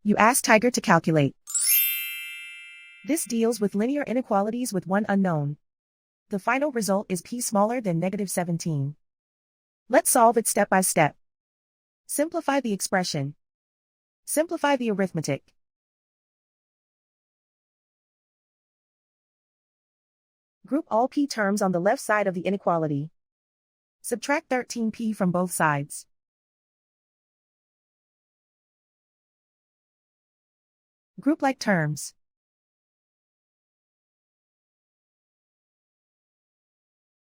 You ask Tiger to calculate. This deals with linear inequalities with one unknown. The final result is p smaller than -17. Let's solve it step by step. Simplify the expression. Simplify the arithmetic. Group all p terms on the left side of the inequality. Subtract 13p from both sides. Group like terms.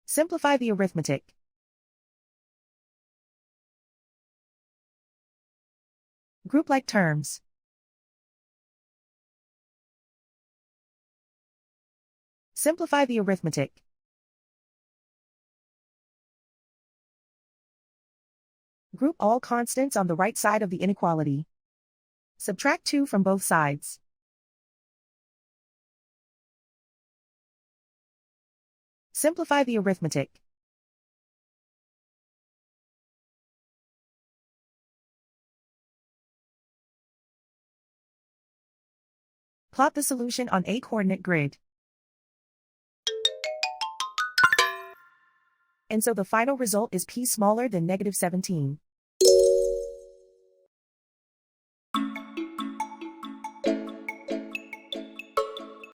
Simplify the arithmetic. Group like terms. Simplify the arithmetic. Group all constants on the right side of the inequality. Subtract 2 from both sides. Simplify the arithmetic. Plot the solution on a coordinate grid. And so the final result is p smaller than -17.